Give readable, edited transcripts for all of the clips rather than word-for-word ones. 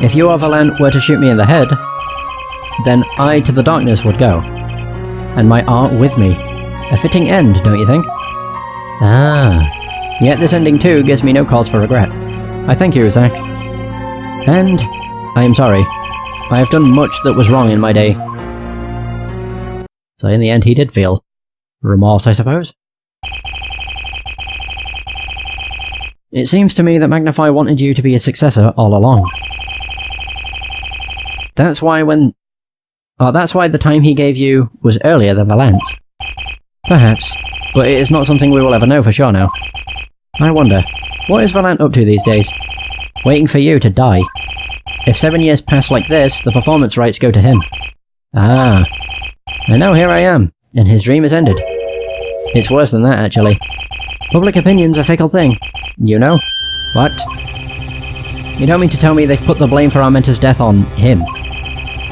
If you or Valent were to shoot me in the head, then I to the darkness would go. And my art with me. A fitting end, don't you think? Ah. Yet this ending too gives me no cause for regret. I thank you, Zack. And I am sorry. I have done much that was wrong in my day. So in the end he did feel remorse, I suppose? It seems to me that Magnify wanted you to be a successor all along. That's why the time he gave you was earlier than Valent's. Perhaps, but it is not something we will ever know for sure now. I wonder, what is Valent up to these days? Waiting for you to die. If 7 years pass like this, the performance rights go to him. Ah. And now here I am, and his dream is ended. It's worse than that, actually. Public opinion's a fickle thing. You know? What? You don't mean to tell me they've put the blame for our mentor's death on him?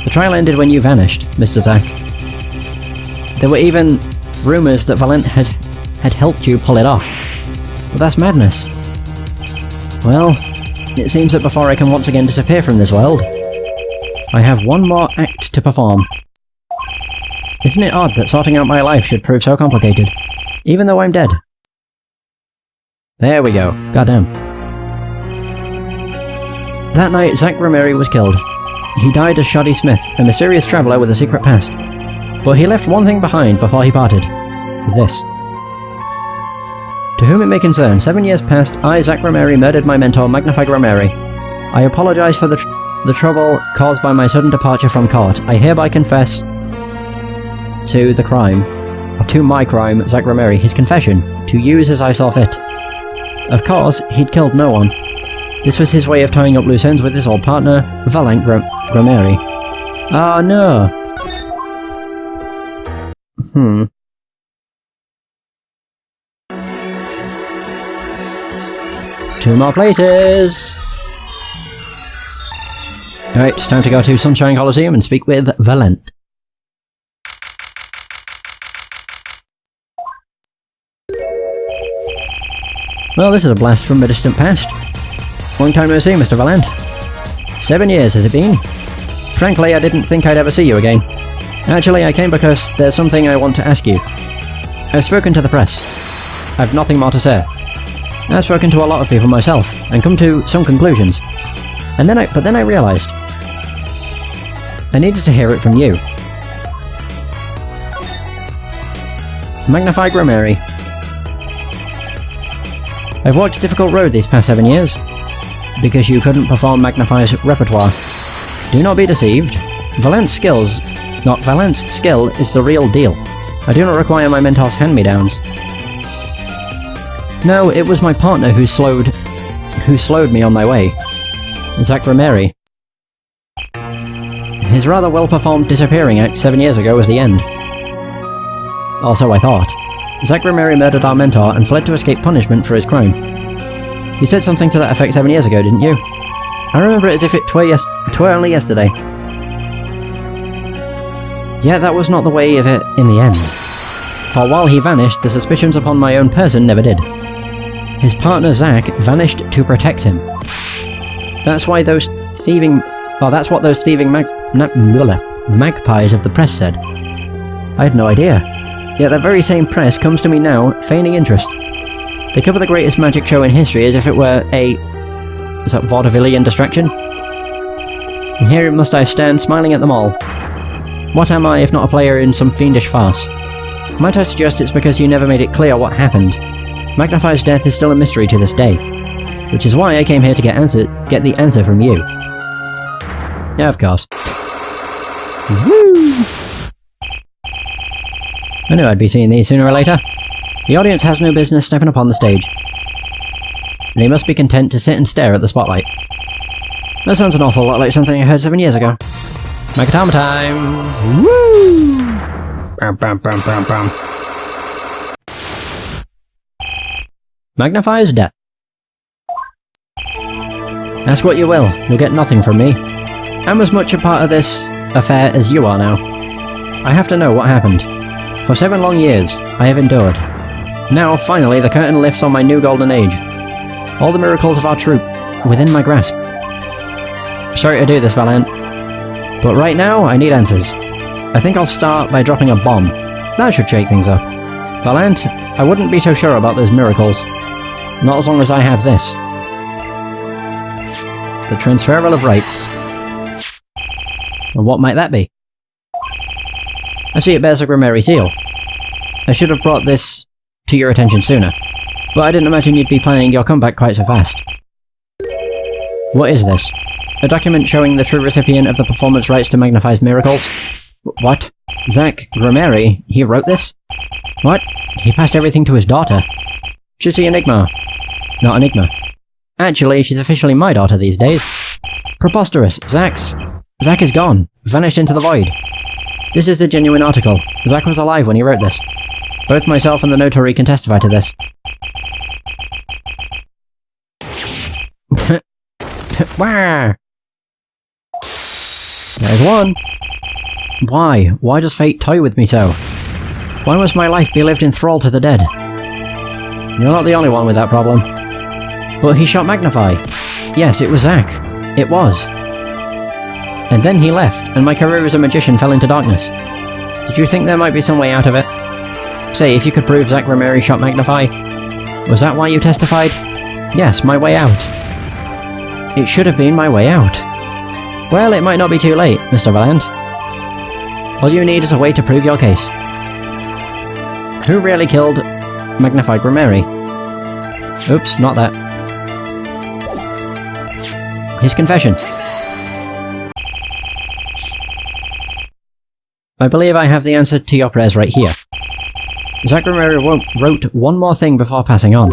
The trial ended when you vanished, Mr. Zack. There were even rumours that Valent had helped you pull it off. But that's madness. Well, it seems that before I can once again disappear from this world, I have one more act to perform. Isn't it odd that sorting out my life should prove so complicated, even though I'm dead? There we go. Goddamn. That night, Zack Romeri was killed. He died as Shoddy Smith, a mysterious traveller with a secret past. But he left one thing behind before he parted. This. To whom it may concern, 7 years past, I, Zack Romeri, murdered my mentor, Magnified Romeri. I apologise for the trouble caused by my sudden departure from court. I hereby confess to the crime, or to my crime, Zack Romeri, his confession, to use as I saw fit. Of course, he'd killed no one. This was his way of tying up loose ends with his old partner, Valent Romeri. Ah, no. 2 more places! Alright, it's time to go to Sunshine Coliseum and speak with Valent. Well, this is a blast from the distant past. Long time no see, Mr. Valent. 7 years has it been? Frankly, I didn't think I'd ever see you again. Actually, I came because there's something I want to ask you. I've spoken to the press. I've nothing more to say. I've spoken to a lot of people myself, and come to some conclusions. But then I realised I needed to hear it from you. Magnified Romeri. I've walked a difficult road these past 7 years, because you couldn't perform Magnify's repertoire. Do not be deceived. Valent's skill is the real deal. I do not require my mentor's hand-me-downs. No, it was my partner who slowed me on my way. Zack Romeri. His rather well-performed disappearing act 7 years ago was the end. Or so I thought. Zack Romeri murdered our mentor and fled to escape punishment for his crime. You said something to that effect 7 years ago, didn't you? I remember it as if it were only yesterday. Yet that was not the way of it in the end. For while he vanished, the suspicions upon my own person never did. His partner Zack vanished to protect him. That's what those thieving magpies of the press said. I had no idea. Yet that very same press comes to me now, feigning interest. They cover the greatest magic show in history as if it were a vaudevillian distraction. And here must I stand, smiling at them all. What am I if not a player in some fiendish farce? Might I suggest it's because you never made it clear what happened? Magnify's death is still a mystery to this day, which is why I came here to get the answer from you. Yeah, of course. Woo! I knew I'd be seeing these sooner or later. The audience has no business stepping upon the stage. They must be content to sit and stare at the spotlight. That sounds an awful lot like something I heard 7 years ago. Magatama time! Woo! Bam, bam, bam, bam, bam. Magnify's death. Ask what you will, you'll get nothing from me. I'm as much a part of this affair as you are now. I have to know what happened. For 7 long years, I have endured. Now, finally, the curtain lifts on my new golden age. All the miracles of our troupe, within my grasp. Sorry to do this, Valent. But right now, I need answers. I think I'll start by dropping a bomb. That should shake things up. Valent, I wouldn't be so sure about those miracles. Not as long as I have this. The transferal of rights. And what might that be? I see it bears a Grimmeri seal. I should have brought this to your attention sooner, but I didn't imagine you'd be planning your comeback quite so fast. What is this? A document showing the true recipient of the performance rights to Magnify's miracles? What? Zach Grimmeri? He wrote this? What? He passed everything to his daughter. Trucy Enigma. Not Enigma. Actually, she's officially my daughter these days. Preposterous. Zach is gone. Vanished into the void. This is the genuine article. Zach was alive when he wrote this. Both myself and the notary can testify to this. Wah! There's one. Why? Why does fate toy with me so? Why must my life be lived in thrall to the dead? You're not the only one with that problem. But he shot Magnify. Yes, it was Zach. It was. And then he left, and my career as a magician fell into darkness. Did you think there might be some way out of it? Say, if you could prove Zach Grimmeri shot Magnify. Was that why you testified? Yes, my way out. It should have been my way out. Well, it might not be too late, Mr. Valent. All you need is a way to prove your case. Who really killed Magnify Grimmeri? Oops, not that. His confession. I believe I have the answer to your prayers right here. Zach Grimmeri wrote one more thing before passing on.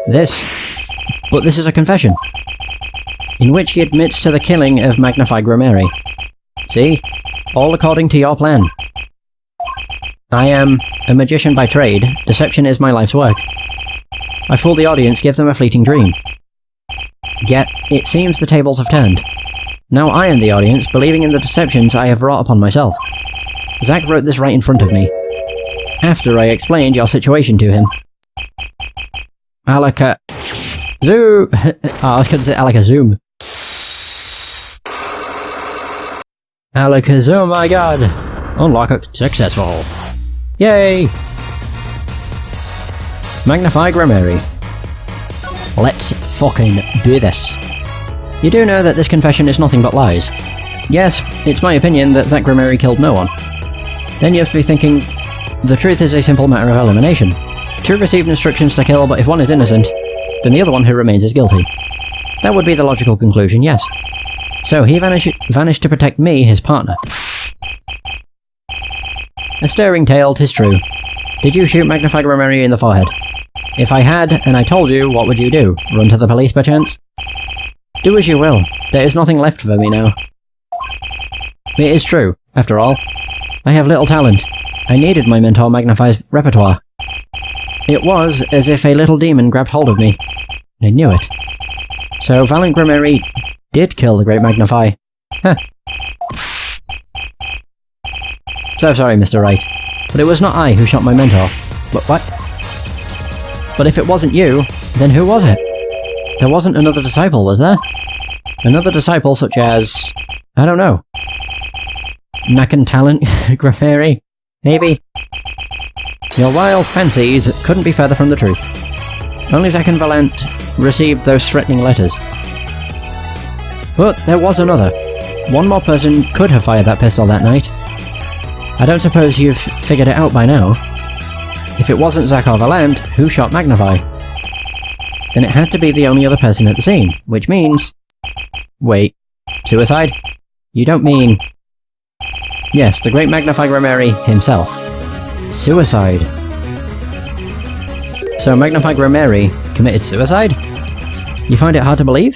This is a confession, in which he admits to the killing of Magnify Grimmeri. See? All according to your plan. I am a magician by trade. Deception is my life's work. I fool the audience, give them a fleeting dream. Yet, it seems the tables have turned. Now I am the audience, believing in the deceptions I have wrought upon myself. Zach wrote this right in front of me, after I explained your situation to him. Alakazoo! I was going to say Alakazoo. Alakazoo, my god! Unlock it. Successful. Yay! Magnify Grimmeri. Let's fucking do this. You do know that this confession is nothing but lies. Yes, it's my opinion that Zach Grimmeri killed no one. Then you'll be thinking, the truth is a simple matter of elimination. Two received instructions to kill, but if one is innocent, then the other one who remains is guilty. That would be the logical conclusion, yes. So he vanished to protect me, his partner. A stirring tale, 'tis true. Did you shoot Magnify Grimmeri in the forehead? If I had, and I told you, what would you do? Run to the police, perchance? Do as you will. There is nothing left for me now. It is true, after all. I have little talent. I needed my mentor Magnify's repertoire. It was as if a little demon grabbed hold of me. I knew it. So Valent Grimmeri did kill the great Magnify. Huh. So sorry, Mr. Wright, but it was not I who shot my mentor. What? But if it wasn't you, then who was it? There wasn't another disciple, was there? Another disciple such as... I don't know. Nakan Talent Grimmeri? Maybe? Your wild fancies couldn't be further from the truth. Only Zach and Valent received those threatening letters. But there was another. One more person could have fired that pistol that night. I don't suppose you've figured it out by now. If it wasn't Zach or Valent, who shot Magnify? Then it had to be the only other person at the scene, which means... Wait, suicide? You don't mean... Yes, the great Magnify Grimmeri himself. Suicide. So Magnify Grimmeri committed suicide? You find it hard to believe?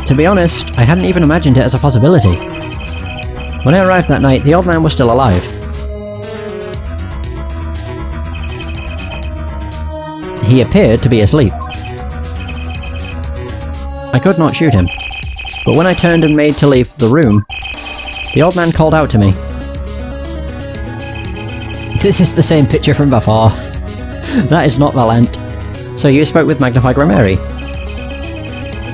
To be honest, I hadn't even imagined it as a possibility. When I arrived that night, the old man was still alive. He appeared to be asleep. I could not shoot him, but when I turned and made to leave the room, the old man called out to me. This is the same picture from before. That is not Valent. So you spoke with Magnify Grimmeri?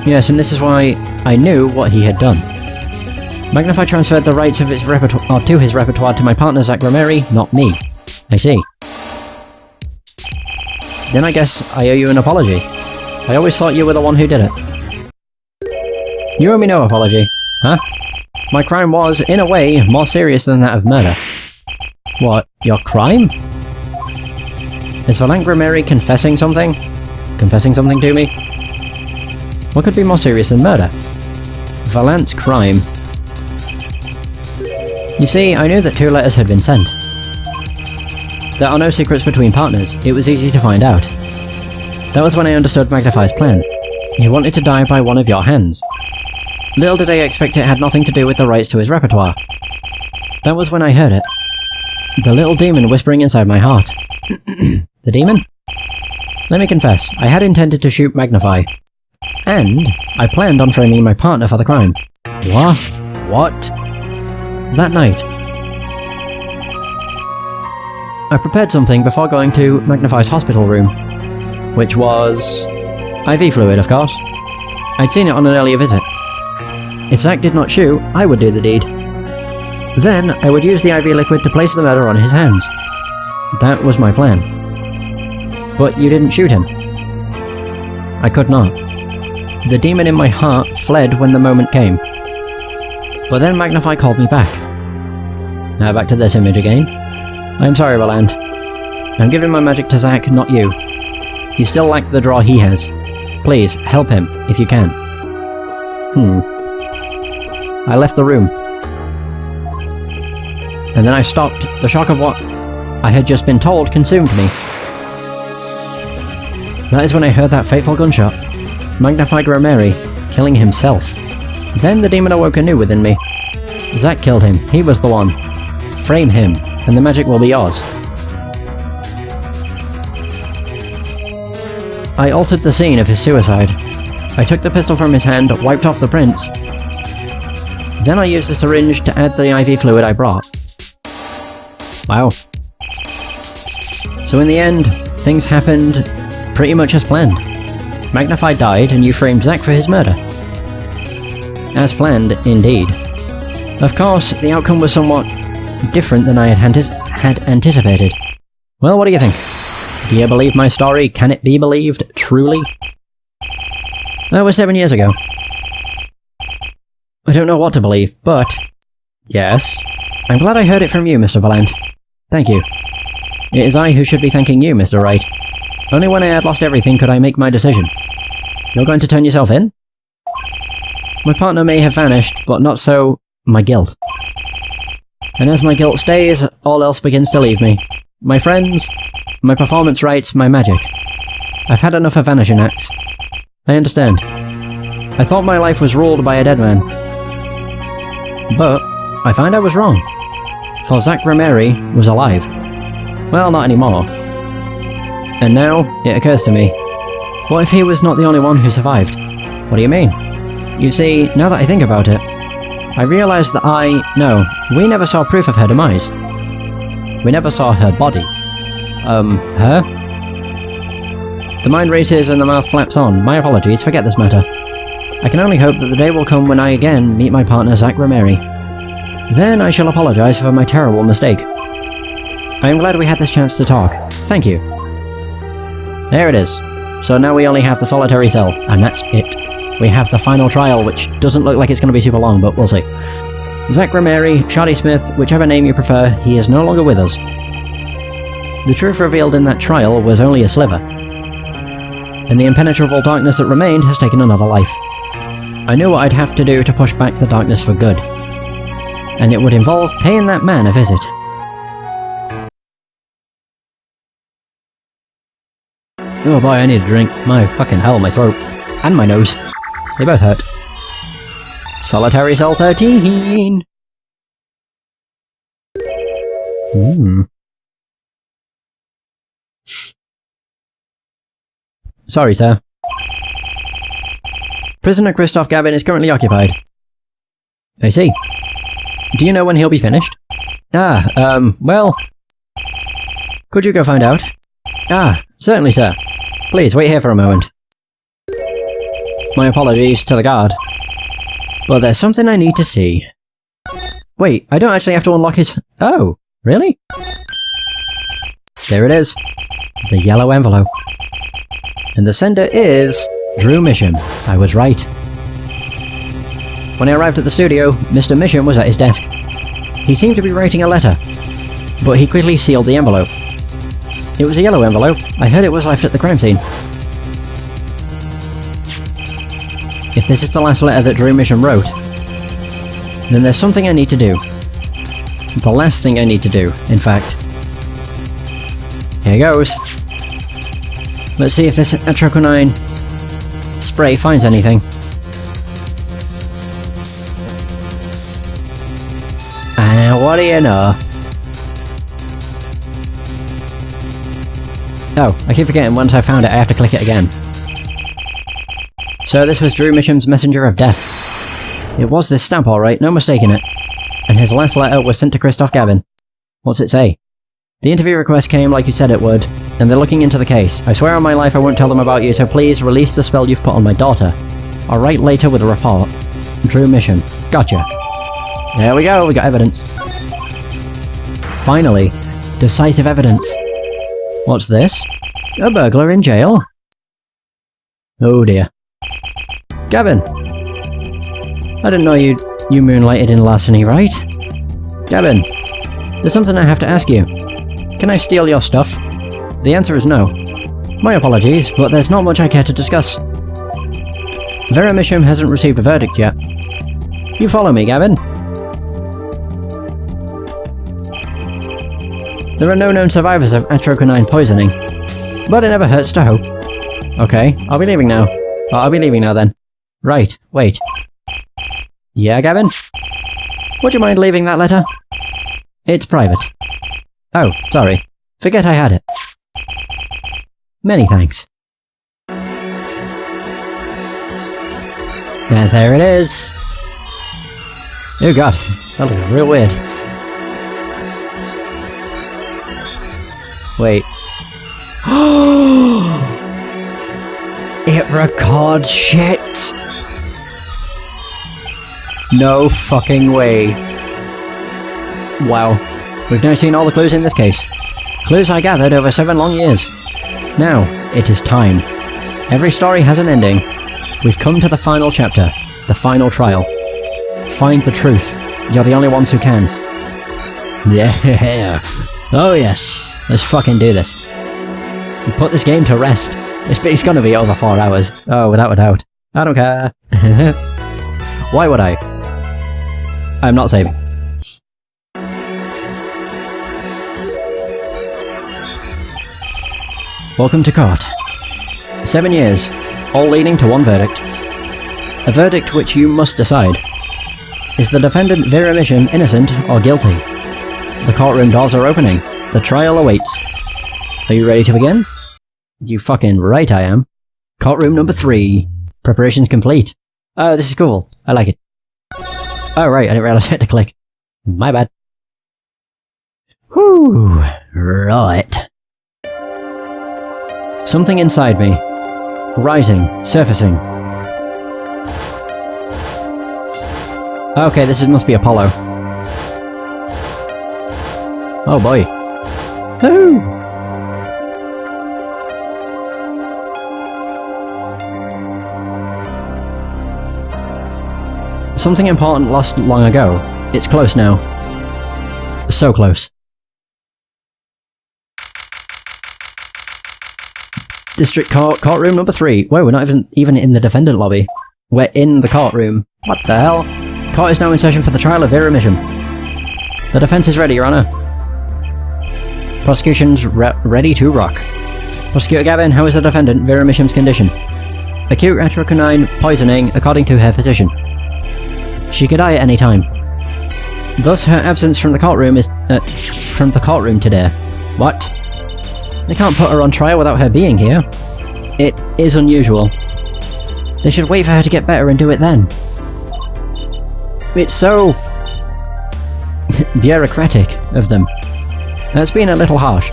Yes, and this is why I knew what he had done. Magnify transferred the rights of his repertoire to his repertoire to my partner Zach Romeri, not me. I see. Then I guess I owe you an apology. I always thought you were the one who did it. You owe me no apology, huh? My crime was, in a way, more serious than that of murder. What, your crime? Is Valant Romeri confessing something? Confessing something to me? What could be more serious than murder? Valant's crime. You see, I knew that 2 letters had been sent. There are no secrets between partners, it was easy to find out. That was when I understood Magnify's plan. He wanted to die by one of your hands. Little did I expect it had nothing to do with the rights to his repertoire. That was when I heard it. The little demon whispering inside my heart. The demon? Let me confess, I had intended to shoot Magnify. And I planned on framing my partner for the crime. What? What? That night, I prepared something before going to Magnify's hospital room, which was IV fluid, of course. I'd seen it on an earlier visit. If Zack did not shoot, I would do the deed. Then, I would use the IV liquid to place the murder on his hands. That was my plan. But you didn't shoot him. I could not. The demon in my heart fled when the moment came. But then Magnify called me back. Now back to this image again. I'm sorry, Valant. I'm giving my magic to Zack, not you. You still lack the draw he has. Please, help him, if you can. I left the room. And then I stopped. The shock of what I had just been told consumed me. That is when I heard that fateful gunshot. Magnified Romeri, killing himself. Then the demon awoke anew within me. Zack killed him, he was the one. Frame him, and the magic will be yours. I altered the scene of his suicide. I took the pistol from his hand, wiped off the prints. Then I used the syringe to add the IV fluid I brought. Wow. So in the end, things happened pretty much as planned. Magnify died, and you framed Zack for his murder. As planned, indeed. Of course, the outcome was somewhat different than I had anticipated. Well, what do you think? Do you believe my story? Can it be believed? Truly? That was 7 years ago. I don't know what to believe, but... Yes? I'm glad I heard it from you, Mr. Valant. Thank you. It is I who should be thanking you, Mr. Wright. Only when I had lost everything could I make my decision. You're going to turn yourself in? My partner may have vanished, but not so my guilt. And as my guilt stays, all else begins to leave me. My friends, my performance rights, my magic. I've had enough of vanishing acts. I understand. I thought my life was ruled by a dead man. But I find I was wrong. For Zach Romeri was alive. Well, not anymore. And now, it occurs to me, what if he was not the only one who survived? What do you mean? You see, now that I think about it, I realise that we never saw proof of her demise. We never saw her body. Her? The mind races and the mouth flaps on. My apologies, forget this matter. I can only hope that the day will come when I again meet my partner Zach Romeri. Then I shall apologise for my terrible mistake. I am glad we had this chance to talk. Thank you. There it is. So now we only have the solitary cell, and that's it. We have the final trial, which doesn't look like it's going to be super long, but we'll see. Zach Romeri, Shoddy Smith, whichever name you prefer, he is no longer with us. The truth revealed in that trial was only a sliver. And the impenetrable darkness that remained has taken another life. I knew what I'd have to do to push back the darkness for good. And it would involve paying that man a visit. Oh boy, I need a drink. My fucking hell, my throat. And my nose. They both hurt. Solitary Cell 13! Sorry, sir. Prisoner Christoph Gavin is currently occupied. I see. Do you know when he'll be finished? Well... Could you go find out? Certainly, sir. Please, wait here for a moment. My apologies to the guard. But there's something I need to see. Wait, I don't actually have to unlock it. Oh, really? There it is. The yellow envelope. And the sender is Drew Misham. I was right. When I arrived at the studio, Mr. Misham was at his desk. He seemed to be writing a letter, but he quickly sealed the envelope. It was a yellow envelope. I heard it was left at the crime scene. If this is the last letter that Drew Misham wrote, then there's something I need to do. The last thing I need to do, in fact. Here goes. Let's see if this atrocinine spray finds anything. And what do you know? Oh, I keep forgetting once I found it I have to click it again. So this was Drew Misham's messenger of death. It was this stamp alright, no mistaking it. And his last letter was sent to Christoph Gavin. What's it say? The interview request came like you said it would, and they're looking into the case. I swear on my life I won't tell them about you, so please release the spell you've put on my daughter. I'll write later with a report. Drew Misham. Gotcha. There we go, we got evidence. Finally, decisive evidence. What's this? A burglar in jail? Oh dear. Gavin! I didn't know you moonlighted in larceny, right? Gavin, there's something I have to ask you. Can I steal your stuff? The answer is no. My apologies, but there's not much I care to discuss. Vera Misham hasn't received a verdict yet. You follow me, Gavin? There are no known survivors of atrocinine poisoning, but it never hurts to hope. Okay, I'll be leaving now. I'll be leaving now then. Right, wait. Yeah, Gavin? Would you mind leaving that letter? It's private. Oh, sorry. Forget I had it. Many thanks. And there it is. Oh god, that looks real weird. Wait. It records shit! No fucking way. Wow. We've now seen all the clues in this case. Clues I gathered over 7 long years. Now, it is time. Every story has an ending. We've come to the final chapter. The final trial. Find the truth. You're the only ones who can. Yeah. Oh yes. Let's fucking do this. We put this game to rest. It's gonna be over 4 hours. Oh, without a doubt. I don't care. Why would I? I'm not saving. Welcome to court. 7 years, all leading to one verdict. A verdict which you must decide. Is the defendant Vera Misham innocent or guilty? The courtroom doors are opening. The trial awaits. Are you ready to begin? You fucking right I am. Courtroom number 3. Preparations complete. Oh, this is cool. I like it. Oh right, I didn't realize I had to click. My bad. Whew. Right. Something inside me. Rising. Surfacing. Okay, this must be Apollo. Oh boy. Woo! Something important lost long ago. It's close now. So close. District Court, courtroom number 3. Whoa, we're not even in the defendant lobby. We're in the courtroom. What the hell? Court is now in session for the trial of Vera Misham. The defense is ready, Your Honor. Prosecution's ready to rock. Prosecutor Gavin, how is the defendant Vera Misham's condition? Acute atrocinine poisoning, according to her physician. She could die at any time. Thus, her absence from the courtroom is from the courtroom today. What? They can't put her on trial without her being here. It is unusual. They should wait for her to get better and do it then. It's so bureaucratic of them. It's been a little harsh.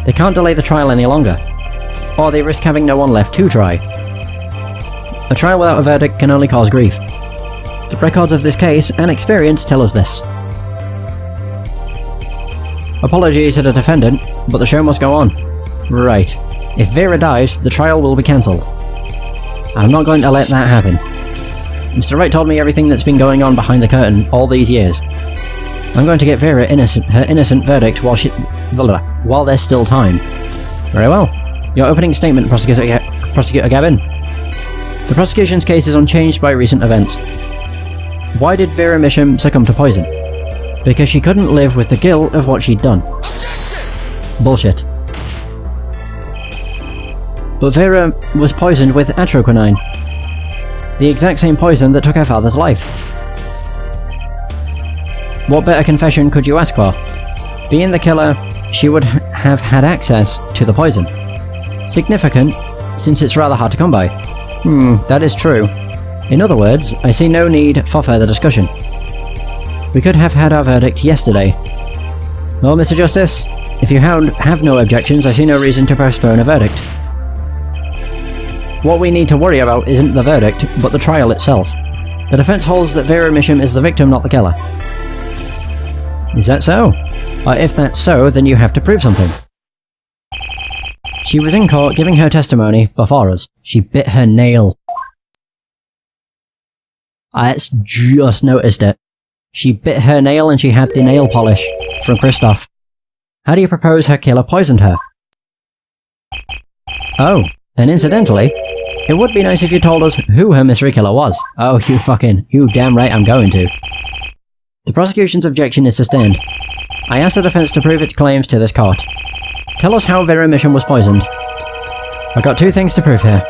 They can't delay the trial any longer, or they risk having no one left to try. A trial without a verdict can only cause grief. The records of this case and experience tell us this. Apology to the defendant, but the show must go on. Right. If Vera dies, the trial will be cancelled. I'm not going to let that happen. Mr. Wright told me everything that's been going on behind the curtain all these years. I'm going to get Vera her innocent verdict while there's still time. Very well. Your opening statement, Prosecutor Gavin. The prosecution's case is unchanged by recent events. Why did Vera Misham succumb to poison? Because she couldn't live with the guilt of what she'd done. Bullshit. But Vera was poisoned with atroquinine. The exact same poison that took her father's life. What better confession could you ask for? Being the killer, she would have had access to the poison. Significant, since it's rather hard to come by. That is true. In other words, I see no need for further discussion. We could have had our verdict yesterday. Well, Mr. Justice, if you have no objections, I see no reason to postpone a verdict. What we need to worry about isn't the verdict, but the trial itself. The defense holds that Vera Misham is the victim, not the killer. Is that so? If that's so, then you have to prove something. She was in court giving her testimony before us. She bit her nail. I just noticed it. She bit her nail and she had the nail polish from Christoph. How do you propose her killer poisoned her? Oh, and incidentally, it would be nice if you told us who her mystery killer was. Oh, you damn right I'm going to. The prosecution's objection is sustained. I ask the defense to prove its claims to this court. Tell us how Vera Misham was poisoned. I've got two things to prove here.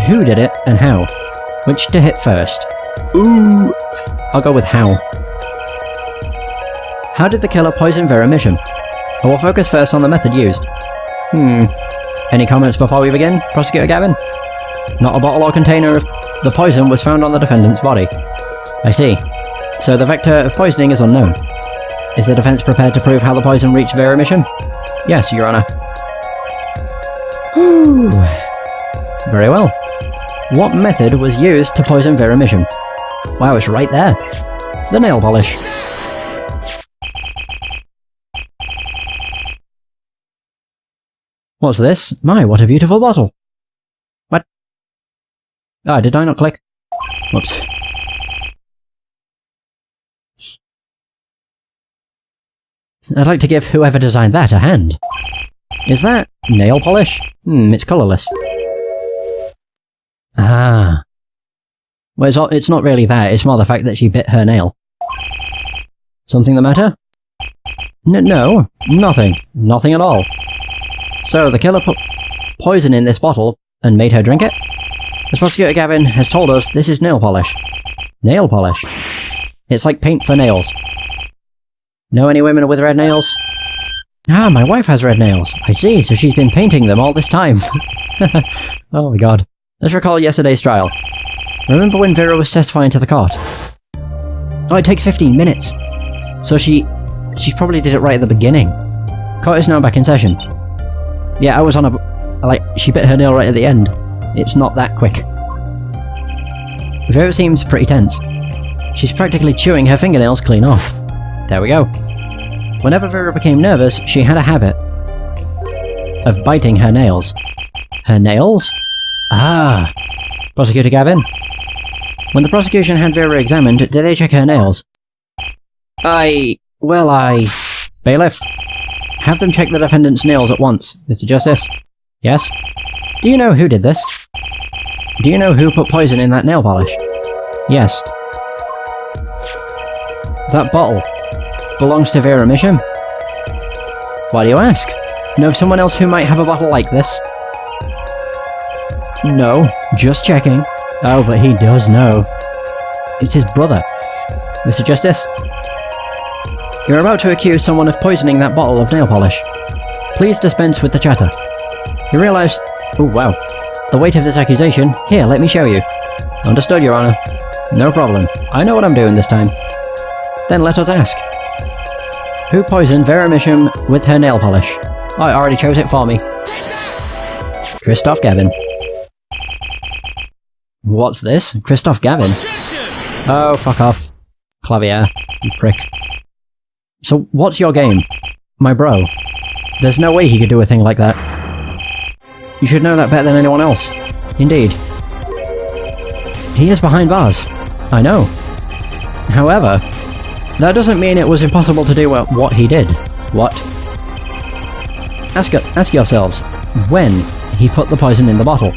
Who did it, and how? Which to hit first? Ooh, I'll go with how. How did the killer poison Vera Misham? I will focus first on the method used. Any comments before we begin, Prosecutor Gavin? Not a bottle or container of the poison was found on the defendant's body. I see. So the vector of poisoning is unknown. Is the defense prepared to prove how the poison reached Vera Misham? Yes, Your Honor. Very well. What method was used to poison Vera Misham? Wow, it's right there. The nail polish. What's this? My, what a beautiful bottle. What? Ah, did I not click? Whoops. I'd like to give whoever designed that a hand. Is that nail polish? It's colourless. Ah. Well, it's not really that, it's more the fact that she bit her nail. Something the matter? No, nothing. Nothing at all. So, the killer put poison in this bottle and made her drink it? As Prosecutor Gavin has told us, this is nail polish. Nail polish? It's like paint for nails. Know any women with red nails? Ah, my wife has red nails. I see, so she's been painting them all this time. Oh my god. Let's recall yesterday's trial. Remember when Vera was testifying to the court? Oh, it takes 15 minutes. So she probably did it right at the beginning. Court is now back in session. Yeah, I was on she bit her nail right at the end. It's not that quick. Vera seems pretty tense. She's practically chewing her fingernails clean off. There we go. Whenever Vera became nervous, she had a habit of biting her nails. Her nails? Ah. Prosecutor Gavin? When the prosecution had Vera examined, did they check her nails? Bailiff? Have them check the defendant's nails at once, Mr. Justice. Yes? Do you know who did this? Do you know who put poison in that nail polish? Yes. That bottle belongs to Vera Misham? Why do you ask? Know of someone else who might have a bottle like this? No, just checking. Oh, but he does know. It's his brother. Mr. Justice? You're about to accuse someone of poisoning that bottle of nail polish. Please dispense with the chatter. You realise... Oh, wow. The weight of this accusation? Here, let me show you. Understood, Your Honor. No problem. I know what I'm doing this time. Then let us ask. Who poisoned Vera Misham with her nail polish? I already chose it for me. Christoph Gavin. What's this? Christoph Gavin? Oh, fuck off. Clavier, you prick. So, what's your game? My bro. There's no way he could do a thing like that. You should know that better than anyone else. Indeed. He is behind bars. I know. However, that doesn't mean it was impossible to do what he did. What? Ask yourselves, when he put the poison in the bottle.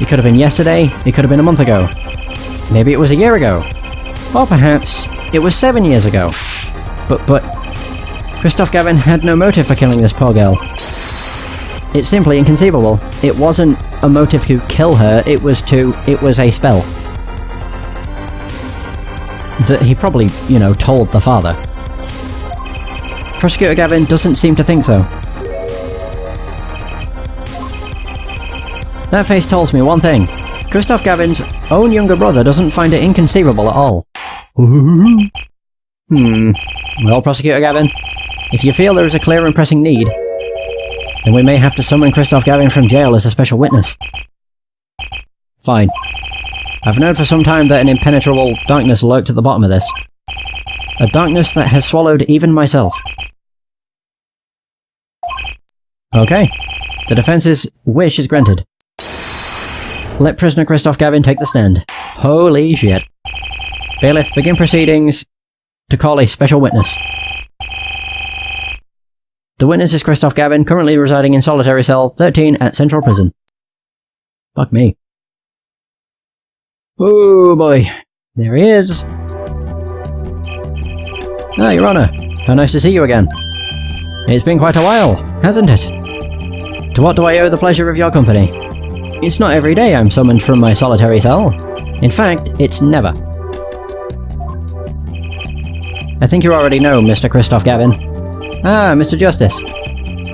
It could have been yesterday, it could have been a month ago. Maybe it was a year ago. Or perhaps it was 7 years ago. But Christoph Gavin had no motive for killing this poor girl. It's simply inconceivable. It wasn't a motive to kill her, it was a spell. That he probably, told the father. Prosecutor Gavin doesn't seem to think so. That face tells me one thing. Christoph Gavin's own younger brother doesn't find it inconceivable at all. Well, Prosecutor Gavin, if you feel there is a clear and pressing need, then we may have to summon Christoph Gavin from jail as a special witness. Fine. I've known for some time that an impenetrable darkness lurked at the bottom of this. A darkness that has swallowed even myself. Okay. The defense's wish is granted. Let prisoner Christoph Gavin take the stand. Holy shit. Bailiff, begin proceedings to call a special witness. The witness is Christoph Gavin, currently residing in solitary cell 13 at Central Prison. Fuck me. Oh boy. There he is. Ah, Your Honour. How nice to see you again. It's been quite a while, hasn't it? To what do I owe the pleasure of your company? It's not every day I'm summoned from my solitary cell. In fact, it's never. I think you already know, Mr. Christoph Gavin. Ah, Mr. Justice.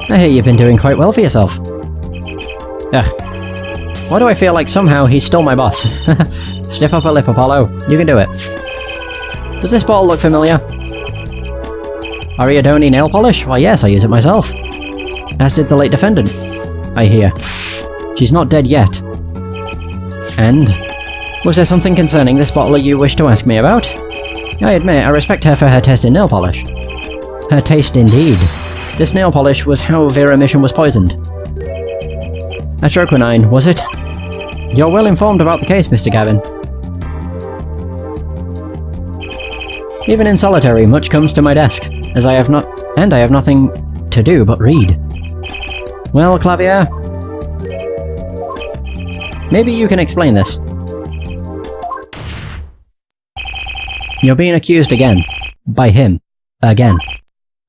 I hear you've been doing quite well for yourself. Ugh. Why do I feel like somehow he's still my boss? Stiff upper lip, Apollo. You can do it. Does this bottle look familiar? Ariadone nail polish? Why yes, I use it myself. As did the late defendant, I hear. She's not dead yet. And? Was there something concerning this bottle you wish to ask me about? I admit, I respect her for her taste in nail polish. Her taste indeed. This nail polish was how Vera Mission was poisoned. Atroquinine, was it? You're well informed about the case, Mr. Gavin. Even in solitary, much comes to my desk, as I have nothing to do but read. Well, Clavier, maybe you can explain this. You're being accused again. By him. Again.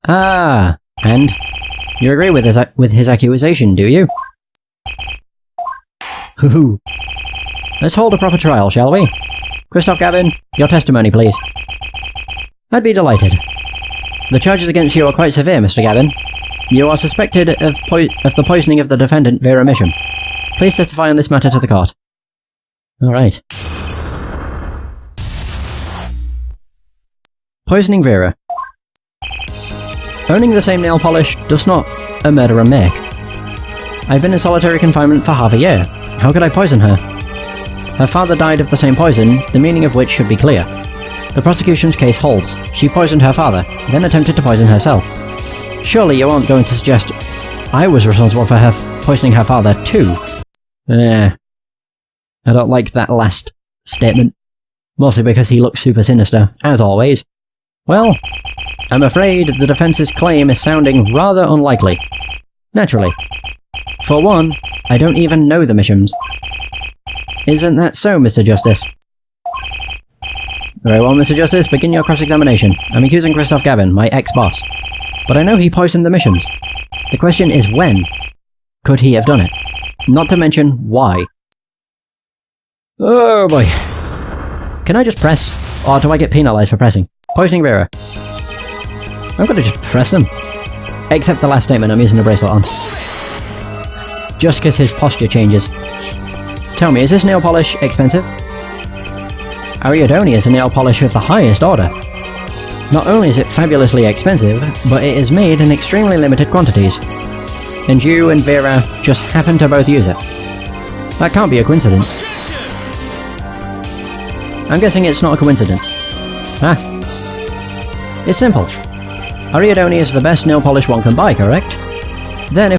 Ah, and? You agree with his accusation, do you? Hoo-hoo. Let's hold a proper trial, shall we? Christoph Gavin, your testimony, please. I'd be delighted. The charges against you are quite severe, Mr. Gavin. You are suspected of the poisoning of the defendant, Vera Mission. Please testify on this matter to the court. Alright. Poisoning Vera. Owning the same nail polish does not a murderer make. I've been in solitary confinement for half a year. How could I poison her? Her father died of the same poison, the meaning of which should be clear. The prosecution's case holds. She poisoned her father, then attempted to poison herself. Surely you aren't going to suggest I was responsible for her poisoning her father too? I don't like that last statement. Mostly because he looks super sinister, as always. Well, I'm afraid the defense's claim is sounding rather unlikely. Naturally. For one, I don't even know the Missions. Isn't that so, Mr. Justice? Very well, Mr. Justice, begin your cross-examination. I'm accusing Christoph Gavin, my ex-boss. But I know he poisoned the Missions. The question is when could he have done it? Not to mention why. Oh boy. Can I just press? Or do I get penalised for pressing? Poisoning Vera. I'm gonna just press them. Except the last statement, I'm using the bracelet on. Just because his posture changes. Tell me, is this nail polish expensive? Ariadone is a nail polish of the highest order. Not only is it fabulously expensive, but it is made in extremely limited quantities. And you and Vera just happen to both use it. That can't be a coincidence. I'm guessing it's not a coincidence. Huh? It's simple. Ariadone is the best nail polish one can buy, correct? Then if